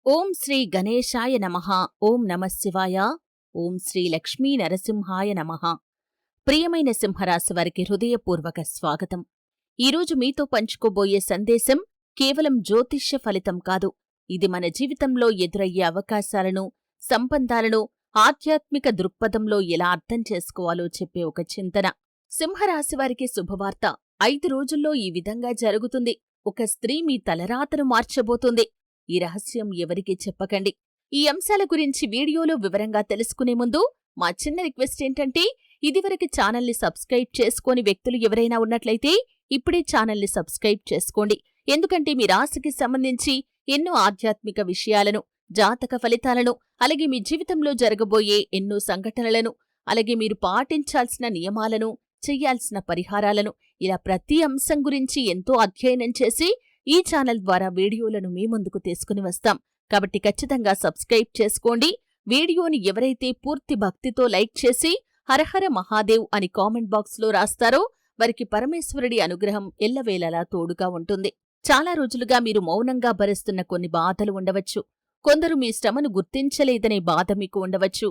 ఓం శ్రీ గణేశాయ నమః. ఓం నమఃశివాయ. ఓం శ్రీ లక్ష్మీ నరసింహాయ నమః. ప్రియమైన సింహరాశి వారికి హృదయపూర్వక స్వాగతం. ఈరోజు మీతో పంచుకోబోయే సందేశం కేవలం జ్యోతిష్య ఫలితం కాదు. ఇది మన జీవితంలో ఎదురయ్యే అవకాశాలను, సంబంధాలను ఆధ్యాత్మిక దృక్పథంలో ఎలా అర్థం చేసుకోవాలో చెప్పే ఒక చింతన. సింహరాశివారికి శుభవార్త. 5 రోజుల్లో ఈ విధంగా జరుగుతుంది. ఒక స్త్రీ మీ తలరాతను మార్చబోతుంది. ఈ రహస్యం ఎవరికీ చెప్పకండి. ఈ అంశాల గురించి వీడియోలో వివరంగా తెలుసుకునే ముందు మా చిన్న రిక్వెస్ట్ ఏంటంటే, ఇదివరకు ఛానల్ని సబ్స్క్రైబ్ చేసుకోని వ్యక్తులు ఎవరైనా ఉన్నట్లయితే ఇప్పుడే ఛానల్ని సబ్స్క్రైబ్ చేసుకోండి. ఎందుకంటే మీ రాశికి సంబంధించి ఎన్నో ఆధ్యాత్మిక విషయాలను, జాతక ఫలితాలను, అలాగే మీ జీవితంలో జరగబోయే ఎన్నో సంఘటనలను, అలాగే మీరు పాటించాల్సిన నియమాలను, చెయ్యాల్సిన పరిహారాలను, ఇలా ప్రతి అంశం గురించి ఎంతో అధ్యయనం చేసి ఈ ఛానల్ ద్వారా వీడియోలను మీ ముందుకు తీసుకుని వస్తాం. కాబట్టి ఖచ్చితంగా సబ్స్క్రైబ్ చేసుకోండి. వీడియోని ఎవరైతే పూర్తి భక్తితో లైక్ చేసి హరహర మహాదేవ్ అని కామెంట్ బాక్స్లో రాస్తారో వారికి పరమేశ్వరుడి అనుగ్రహం ఎల్లవేళలా తోడుగా ఉంటుంది. చాలా రోజులుగా మీరు మౌనంగా భరిస్తున్న కొన్ని బాధలు ఉండవచ్చు. కొందరు మీ శ్రమను గుర్తించలేదనే బాధ మీకు ఉండవచ్చు.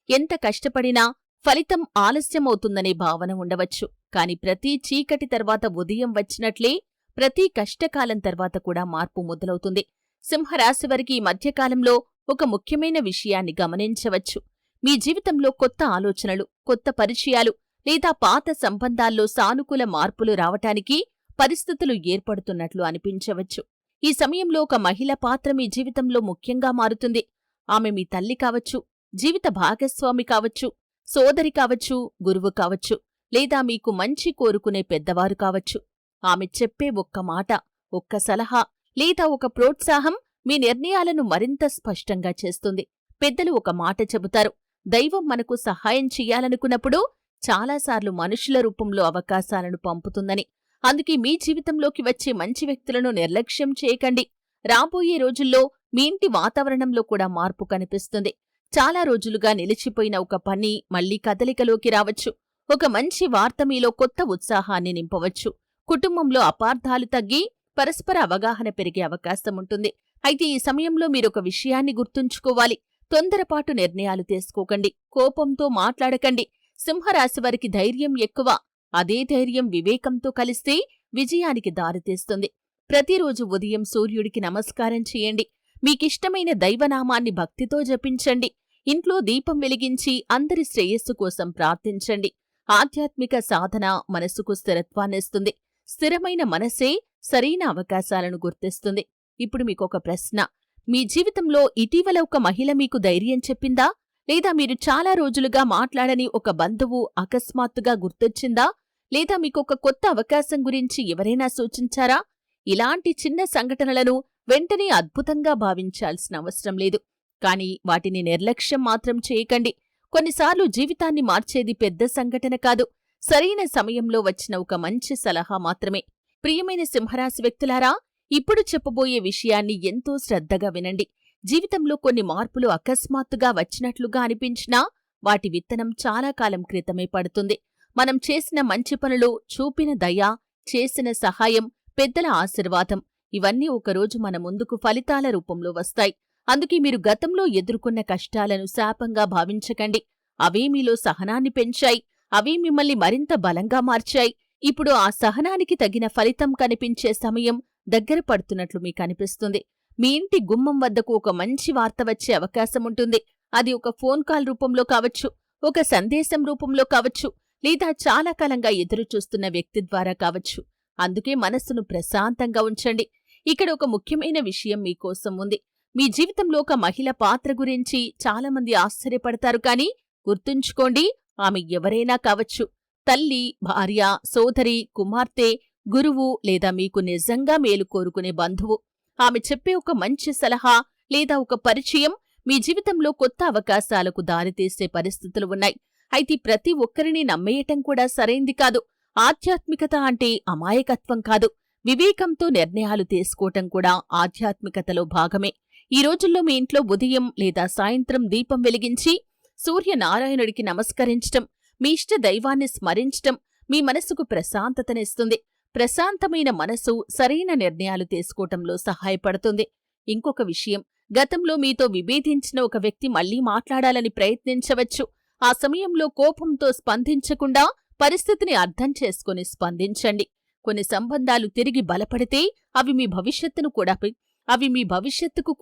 ఎంత కష్టపడినా ఫలితం ఆలస్యమవుతుందనే భావన ఉండవచ్చు. కాని ప్రతి చీకటి తర్వాత ఉదయం వచ్చినట్లే ప్రతి కష్టకాలం తర్వాత కూడా మార్పు మొదలవుతుంది. సింహరాశివారికి ఈ మధ్యకాలంలో ఒక ముఖ్యమైన విషయాన్ని గమనించవచ్చు. మీ జీవితంలో కొత్త ఆలోచనలు, కొత్త పరిచయాలు లేదా పాత సంబంధాల్లో సానుకూల మార్పులు రావటానికి పరిస్థితులు ఏర్పడుతున్నట్లు అనిపించవచ్చు. ఈ సమయంలో ఒక మహిళ పాత్ర మీ జీవితంలో ముఖ్యంగా మారుతుంది. ఆమె మీ తల్లి కావచ్చు, జీవిత భాగస్వామి కావచ్చు, సోదరి కావచ్చు, గురువు కావచ్చు, లేదా మీకు మంచి కోరుకునే పెద్దవారు కావచ్చు. ఆమె చెప్పే ఒక్క మాట, ఒక్క సలహా లేదా ఒక ప్రోత్సాహం మీ నిర్ణయాలను మరింత స్పష్టంగా చేస్తుంది. పెద్దలు ఒక మాట చెబుతారు, దైవం మనకు సహాయం చెయ్యాలనుకున్నప్పుడు చాలాసార్లు మనుషుల రూపంలో అవకాశాలను పంపుతుందని. అందుకే మీ జీవితంలోకి వచ్చే మంచి వ్యక్తులను నిర్లక్ష్యం చేయకండి. రాబోయే రోజుల్లో మీ ఇంటి వాతావరణంలో కూడా మార్పు కనిపిస్తుంది. చాలా రోజులుగా నిలిచిపోయిన ఒక పని మళ్లీ కదలికలోకి రావచ్చు. ఒక మంచి వార్త మీలో కొత్త ఉత్సాహాన్ని నింపవచ్చు. కుటుంబంలో అపార్థాలు తగ్గి పరస్పర అవగాహన పెరిగే అవకాశముంటుంది. అయితే ఈ సమయంలో మీరొక విషయాన్ని గుర్తుంచుకోవాలి. తొందరపాటు నిర్ణయాలు తీసుకోకండి. కోపంతో మాట్లాడకండి. సింహరాశివారికి ధైర్యం ఎక్కువ. అదే ధైర్యం వివేకంతో కలిస్తే విజయానికి దారితీస్తుంది. ప్రతిరోజు ఉదయం సూర్యుడికి నమస్కారం చేయండి. మీకిష్టమైన దైవనామాన్ని భక్తితో జపించండి. ఇంట్లో దీపం వెలిగించి అందరి శ్రేయస్సు కోసం ప్రార్థించండి. ఆధ్యాత్మిక సాధన మనసుకు స్థిరత్వాన్నిస్తుంది. స్థిరమైన మనసే సరైన అవకాశాలను గుర్తిస్తుంది. ఇప్పుడు మీకొక ప్రశ్న. మీ జీవితంలో ఇటీవల ఒక మహిళ మీకు ధైర్యం చెప్పిందా? లేదా మీరు చాలా రోజులుగా మాట్లాడని ఒక బంధువు అకస్మాత్తుగా గుర్తొచ్చిందా? లేదా మీకొక కొత్త అవకాశం గురించి ఎవరైనా సూచించారా? ఇలాంటి చిన్న సంఘటనలను వెంటనే అద్భుతంగా భావించాల్సిన అవసరం లేదు. కాని వాటిని నిర్లక్ష్యం మాత్రం చేయకండి. కొన్నిసార్లు జీవితాన్ని మార్చేది పెద్ద సంఘటన కాదు, సరైన సమయంలో వచ్చిన ఒక మంచి సలహా మాత్రమే. ప్రియమైన సింహరాశి వ్యక్తులారా, ఇప్పుడు చెప్పబోయే విషయాన్ని ఎంతో శ్రద్ధగా వినండి. జీవితంలో కొన్ని మార్పులు అకస్మాత్తుగా వచ్చినట్లుగా అనిపించినా వాటి విత్తనం చాలా కాలం క్రితమే పడుతుంది. మనం చేసిన మంచి పనులు, చూపిన దయ, చేసిన సహాయం, పెద్దల ఆశీర్వాదం ఇవన్నీ ఒకరోజు మన ముందుకు ఫలితాల రూపంలో వస్తాయి. అందుకే మీరు గతంలో ఎదుర్కొన్న కష్టాలను శాపంగా భావించకండి. అవే మీలో సహనాన్ని పెంచాయి. అవే మిమ్మల్ని మరింత బలంగా మార్చాయి. ఇప్పుడు ఆ సహనానికి తగిన ఫలితం కనిపించే సమయం దగ్గర పడుతున్నట్లు మీకనిపిస్తుంది. మీ ఇంటి గుమ్మం వద్దకు ఒక మంచి వార్త వచ్చే అవకాశముంటుంది. అది ఒక ఫోన్ కాల్ రూపంలో కావచ్చు, ఒక సందేశం రూపంలో కావచ్చు, లేదా చాలా కాలంగా ఎదురుచూస్తున్న వ్యక్తి ద్వారా కావచ్చు. అందుకే మనస్సును ప్రశాంతంగా ఉంచండి. ఇక్కడ ఒక ముఖ్యమైన విషయం మీకోసం ఉంది. మీ జీవితంలో ఒక మహిళ పాత్ర గురించి చాలామంది ఆశ్చర్యపడతారు. కాని గుర్తుంచుకోండి, ఆమె ఎవరైనా కావచ్చు. తల్లి, భార్య, సోదరి, కుమార్తె, గురువు లేదా మీకు నిజంగా మేలు కోరుకునే బంధువు. ఆమె చెప్పే ఒక మంచి సలహా లేదా ఒక పరిచయం మీ జీవితంలో కొత్త అవకాశాలకు దారితీసే పరిస్థితులు ఉన్నాయి. అయితే ప్రతి ఒక్కరిని నమ్మేయటం కూడా సరైంది కాదు. ఆధ్యాత్మికత అంటే అమాయకత్వం కాదు. వివేకంతో నిర్ణయాలు తీసుకోవటం కూడా ఆధ్యాత్మికతలో భాగమే. ఈ రోజుల్లో మీ ఇంట్లో ఉదయం లేదా సాయంత్రం దీపం వెలిగించి సూర్యనారాయణుడికి నమస్కరించటం, మీ ఇష్ట దైవాన్ని స్మరించటం మీ మనసుకు ప్రశాంతతనిస్తుంది. ప్రశాంతమైన మనసు సరైన నిర్ణయాలు తీసుకోవటంలో సహాయపడుతుంది. ఇంకొక విషయం, గతంలో మీతో విభేదించిన ఒక వ్యక్తి మళ్లీ మాట్లాడాలని ప్రయత్నించవచ్చు. ఆ సమయంలో కోపంతో స్పందించకుండా పరిస్థితిని అర్థం చేసుకుని స్పందించండి. కొన్ని సంబంధాలు తిరిగి బలపడితే అవి మీ భవిష్యత్తుకు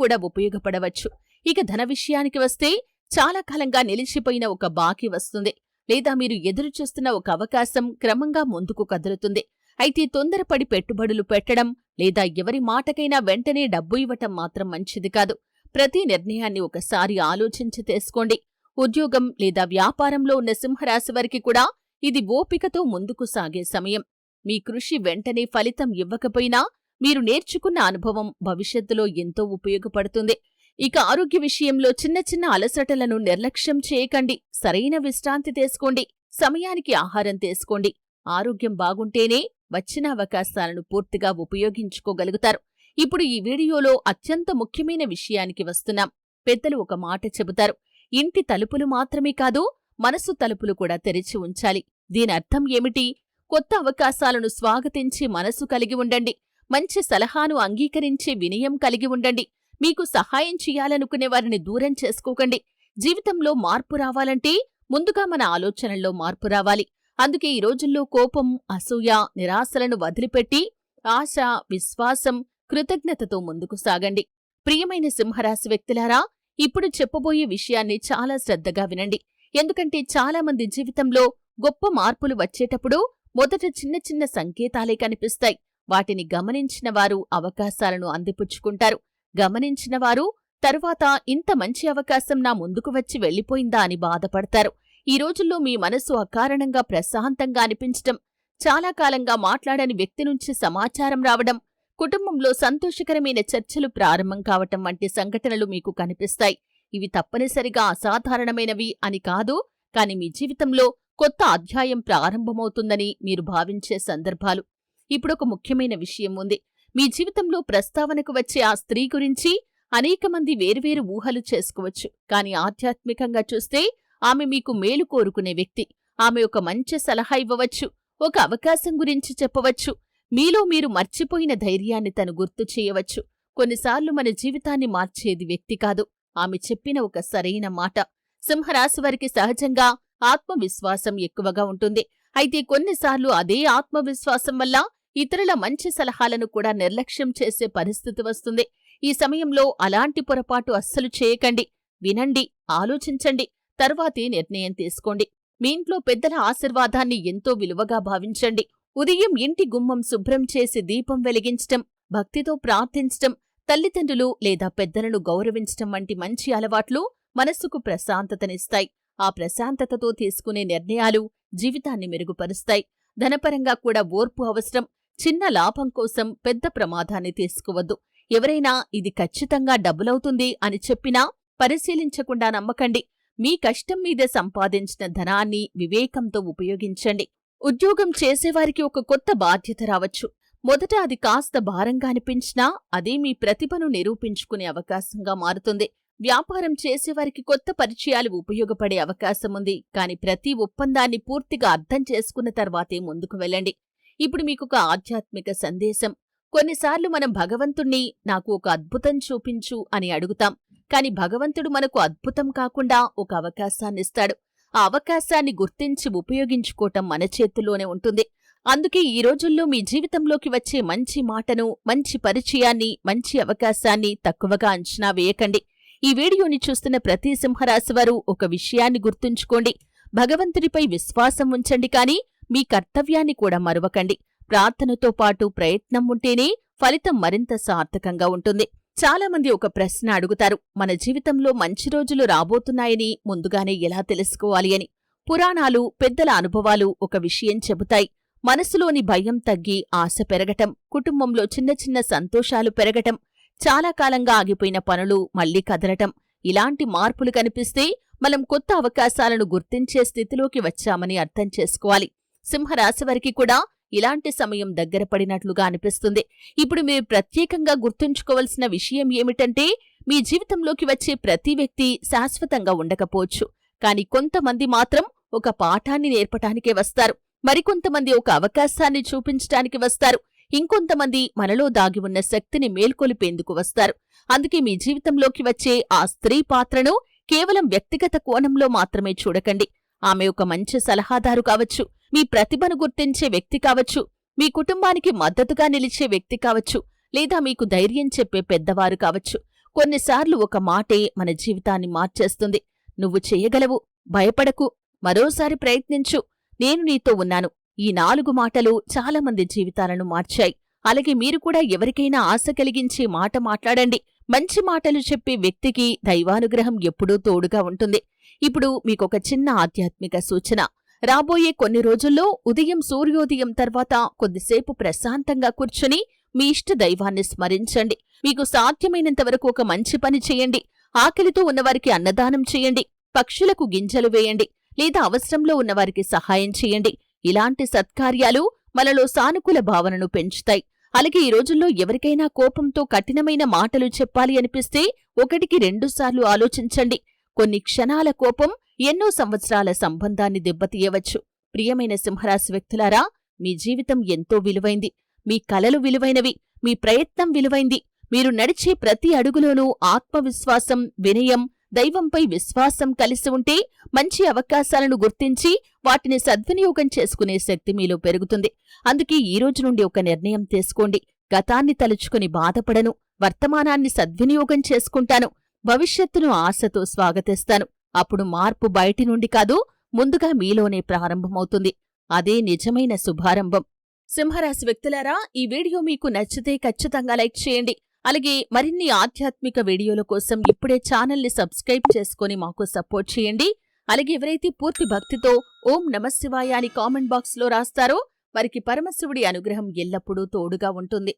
కూడా ఉపయోగపడవచ్చు. ఇక ధన విషయానికి వస్తే చాలా కాలంగా నిలిచిపోయిన ఒక బాకీ వస్తుంది, లేదా మీరు ఎదురుచూస్తున్న ఒక అవకాశం క్రమంగా ముందుకు కదులుతుంది. అయితే తొందరపడి పెట్టుబడులు పెట్టడం లేదా ఎవరి మాటకైనా వెంటనే డబ్బు ఇవ్వటం మాత్రం మంచిది కాదు. ప్రతి నిర్ణయాన్ని ఒకసారి ఆలోచించి తీసుకోండి. ఉద్యోగం లేదా వ్యాపారంలో ఉన్న సింహరాశి వారికి కూడా ఇది ఓపికతో ముందుకు సాగే సమయం. మీ కృషి వెంటనే ఫలితం ఇవ్వకపోయినా మీరు నేర్చుకున్న అనుభవం భవిష్యత్తులో ఎంతో ఉపయోగపడుతుంది. ఇక ఆరోగ్య విషయంలో చిన్న చిన్న అలసటలను నిర్లక్ష్యం చేయకండి. సరైన విశ్రాంతి తీసుకోండి. సమయానికి ఆహారం తీసుకోండి. ఆరోగ్యం బాగుంటేనే వచ్చిన అవకాశాలను పూర్తిగా ఉపయోగించుకోగలుగుతారు. ఇప్పుడు ఈ వీడియోలో అత్యంత ముఖ్యమైన విషయానికి వస్తున్నాం. పెద్దలు ఒక మాట చెబుతారు, ఇంటి తలుపులు మాత్రమే కాదు, మనసు తలుపులు కూడా తెరిచి ఉంచాలి. దీనర్థం ఏమిటి? కొత్త అవకాశాలను స్వాగతించి మనసు కలిగి ఉండండి. మంచి సలహాను అంగీకరించే వినయం కలిగి ఉండండి. మీకు సహాయం చెయ్యాలనుకునే వారిని దూరం చేసుకోకండి. జీవితంలో మార్పు రావాలంటే ముందుగా మన ఆలోచనల్లో మార్పు రావాలి. అందుకే ఈ రోజుల్లో కోపం, అసూయ, నిరాశలను వదిలిపెట్టి ఆశ, విశ్వాసం, కృతజ్ఞతతో ముందుకు సాగండి. ప్రియమైన సింహరాశి వ్యక్తులారా, ఇప్పుడు చెప్పబోయే విషయాన్ని చాలా శ్రద్ధగా వినండి. ఎందుకంటే చాలామంది జీవితంలో గొప్ప మార్పులు వచ్చేటప్పుడు మొదట చిన్న చిన్న సంకేతాలే కనిపిస్తాయి. వాటిని గమనించిన వారు అవకాశాలను అందిపుచ్చుకుంటారు. గమనించిన వారు తరువాత ఇంత మంచి అవకాశం నా ముందుకు వచ్చి వెళ్ళిపోయిందా అని బాధపడతారు. ఈ రోజుల్లో మీ మనసు అకారణంగా ప్రశాంతంగా అనిపించటం, చాలా కాలంగా మాట్లాడని వ్యక్తి నుంచి సమాచారం రావడం, కుటుంబంలో సంతోషకరమైన చర్చలు ప్రారంభం కావటం వంటి సంఘటనలు మీకు కనిపిస్తాయి. ఇవి తప్పనిసరిగా అసాధారణమైనవి అని కాదు, కాని మీ జీవితంలో కొత్త అధ్యాయం ప్రారంభమవుతుందని మీరు భావించే సందర్భాలు. ఇప్పుడొక ముఖ్యమైన విషయం ఉంది. మీ జీవితంలో ప్రస్తావనకు వచ్చే ఆ స్త్రీ గురించి అనేకమంది వేర్వేరు ఊహలు చేసుకోవచ్చు. కాని ఆధ్యాత్మికంగా చూస్తే ఆమె మీకు మేలు కోరుకునే వ్యక్తి. ఆమె ఒక మంచి సలహా ఇవ్వవచ్చు, ఒక అవకాశం గురించి చెప్పవచ్చు. మీలో మీరు మర్చిపోయిన ధైర్యాన్ని తను గుర్తు చేయవచ్చు. కొన్నిసార్లు మన జీవితాన్ని మార్చేది వ్యక్తి కాదు, ఆమె చెప్పిన ఒక సరైన మాట. సింహరాశివారికి సహజంగా ఆత్మవిశ్వాసం ఎక్కువగా ఉంటుంది. అయితే కొన్నిసార్లు అదే ఆత్మవిశ్వాసం వల్ల ఇతరుల మంచి సలహాలను కూడా నిర్లక్ష్యం చేసే పరిస్థితి వస్తుంది. ఈ సమయంలో అలాంటి పొరపాటు అస్సలు చేయకండి. వినండి, ఆలోచించండి, తర్వాతే నిర్ణయం తీసుకోండి. మీ ఇంట్లో పెద్దల ఆశీర్వాదాన్ని ఎంతో విలువగా భావించండి. ఉదయం ఇంటి గుమ్మం శుభ్రం చేసి దీపం వెలిగించటం, భక్తితో ప్రార్థించటం, తల్లిదండ్రులు లేదా పెద్దలను గౌరవించటం వంటి మంచి అలవాట్లు మనస్సుకు ప్రశాంతతనిస్తాయి. ఆ ప్రశాంతతతో తీసుకునే నిర్ణయాలు జీవితాన్ని మెరుగుపరుస్తాయి. ధనపరంగా కూడా ఓర్పు అవసరం. చిన్న లాభం కోసం పెద్ద ప్రమాదాన్ని తీసుకోవద్దు. ఎవరైనా ఇది ఖచ్చితంగా డబ్బులవుతుంది అని చెప్పినా పరిశీలించకుండా నమ్మకండి. మీ కష్టం మీద సంపాదించిన ధనాన్ని వివేకంతో ఉపయోగించండి. ఉద్యోగం చేసేవారికి ఒక కొత్త బాధ్యత రావచ్చు. మొదట అది కాస్త భారంగా అనిపించినా అదే మీ ప్రతిభను నిరూపించుకునే అవకాశంగా మారుతుంది. వ్యాపారం చేసేవారికి కొత్త పరిచయాలు ఉపయోగపడే అవకాశముంది. కాని ప్రతి ఒప్పందాన్ని పూర్తిగా అర్థం చేసుకున్న తర్వాతే ముందుకు వెళ్ళండి. ఇప్పుడు మీకొక ఆధ్యాత్మిక సందేశం. కొన్నిసార్లు మనం భగవంతుణ్ణి నాకు ఒక అద్భుతం చూపించు అని అడుగుతాం. కాని భగవంతుడు మనకు అద్భుతం కాకుండా ఒక అవకాశాన్నిస్తాడు. ఆ అవకాశాన్ని గుర్తించి ఉపయోగించుకోవటం మన చేతుల్లోనే ఉంటుంది. అందుకే ఈ రోజుల్లో మీ జీవితంలోకి వచ్చే మంచి మాటను, మంచి పరిచయాన్ని, మంచి అవకాశాన్ని తక్కువగా అంచనా వేయకండి. ఈ వీడియోని చూస్తున్న ప్రతి సింహరాశివారు ఒక విషయాన్ని గుర్తుంచుకోండి. భగవంతుడిపై విశ్వాసం ఉంచండి, కాని మీ కర్తవ్యాన్ని కూడా మరువకండి. ప్రార్థనతో పాటు ప్రయత్నం ఉంటేనే ఫలితం మరింత సార్థకంగా ఉంటుంది. చాలామంది ఒక ప్రశ్న అడుగుతారు, మన జీవితంలో మంచి రోజులు రాబోతున్నాయని ముందుగానే ఎలా తెలుసుకోవాలి అని. పురాణాలు, పెద్దల అనుభవాలు ఒక విషయం చెబుతాయి. మనసులోని భయం తగ్గి ఆశ పెరగటం, కుటుంబంలో చిన్న చిన్న సంతోషాలు పెరగటం, చాలా కాలంగా ఆగిపోయిన పనులు మళ్లీ కదలటం, ఇలాంటి మార్పులు కనిపిస్తే మనం కొత్త అవకాశాలను గుర్తించే స్థితిలోకి వచ్చామని అర్థం చేసుకోవాలి. సింహరాశివారికి కూడా ఇలాంటి సమయం దగ్గర పడినట్లుగా అనిపిస్తుంది. ఇప్పుడు మీరు ప్రత్యేకంగా గుర్తుంచుకోవలసిన విషయం ఏమిటంటే, మీ జీవితంలోకి వచ్చే ప్రతి వ్యక్తి శాశ్వతంగా ఉండకపోవచ్చు. కాని కొంతమంది మాత్రం ఒక పాఠాన్ని నేర్పటానికే వస్తారు. మరికొంతమంది ఒక అవకాశాన్ని చూపించటానికి వస్తారు. ఇంకొంతమంది మనలో దాగి ఉన్న శక్తిని మేల్కొలిపేందుకు వస్తారు. అందుకే మీ జీవితంలోకి వచ్చే ఆ స్త్రీ పాత్రను కేవలం వ్యక్తిగత కోణంలో మాత్రమే చూడకండి. ఆమె ఒక మంచి సలహాదారు కావచ్చు, మీ ప్రతిభను గుర్తించే వ్యక్తి కావచ్చు, మీ కుటుంబానికి మద్దతుగా నిలిచే వ్యక్తి కావచ్చు, లేదా మీకు ధైర్యం చెప్పే పెద్దవారు కావచ్చు. కొన్నిసార్లు ఒక మాటే మన జీవితాన్ని మార్చేస్తుంది. నువ్వు చెయ్యగలవు, భయపడకు, మరోసారి ప్రయత్నించు, నేను నీతో ఉన్నాను. ఈ 4 మాటలు చాలామంది జీవితాలను మార్చాయి. అలాగే మీరు కూడా ఎవరికైనా ఆశ కలిగించే మాట మాట్లాడండి. మంచి మాటలు చెప్పే వ్యక్తికి దైవానుగ్రహం ఎప్పుడూ తోడుగా ఉంటుంది. ఇప్పుడు మీకొక చిన్న ఆధ్యాత్మిక సూచన. రాబోయే కొన్ని రోజుల్లో ఉదయం సూర్యోదయం తర్వాత కొద్దిసేపు ప్రశాంతంగా కూర్చుని మీ ఇష్ట దైవాన్ని స్మరించండి. మీకు సాధ్యమైనంతవరకు ఒక మంచి పని చేయండి. ఆకలితో ఉన్నవారికి అన్నదానం చేయండి, పక్షులకు గింజలు వేయండి, లేదా అవసరంలో ఉన్నవారికి సహాయం చేయండి. ఇలాంటి సత్కార్యాలు మనలో సానుకూల భావనను పెంచుతాయి. అలాగే ఈ రోజుల్లో ఎవరికైనా కోపంతో కఠినమైన మాటలు చెప్పాలి అనిపిస్తే 1కి 2 సార్లు ఆలోచించండి. కొన్ని క్షణాల కోపం ఎన్నో సంవత్సరాల సంబంధాన్ని దెబ్బతీయవచ్చు. ప్రియమైన సింహరాశి వ్యక్తులారా, మీ జీవితం ఎంతో విలువైంది. మీ కలలు విలువైనవి, మీ ప్రయత్నం విలువైంది. మీరు నడిచే ప్రతి అడుగులోనూ ఆత్మవిశ్వాసం, వినయం, దైవంపై విశ్వాసం కలిసి ఉంటే మంచి అవకాశాలను గుర్తించి వాటిని సద్వినియోగం చేసుకునే శక్తి మీలో పెరుగుతుంది. అందుకే ఈ రోజు నుండి ఒక నిర్ణయం తీసుకోండి. గతాన్ని తలుచుకుని బాధపడను, వర్తమానాన్ని సద్వినియోగం చేసుకుంటాను, భవిష్యత్తును ఆశతో స్వాగతిస్తాను. అప్పుడు మార్పు బయటి నుండి కాదు, ముందుగా మీలోనే ప్రారంభమవుతుంది. అదే నిజమైన శుభారంభం. సింహరాశి వ్యక్తులారా, ఈ వీడియో మీకు నచ్చితే ఖచ్చితంగా లైక్ చేయండి. అలాగే మరిన్ని ఆధ్యాత్మిక వీడియోల కోసం ఇప్పుడే ఛానల్ని సబ్స్క్రైబ్ చేసుకుని మాకు సపోర్ట్ చేయండి. అలాగే ఎవరైతే పూర్తి భక్తితో ఓం నమఃశివాయ అని కామెంట్ బాక్స్లో రాస్తారో వారికి పరమశివుడి అనుగ్రహం ఎల్లప్పుడూ తోడుగా ఉంటుంది.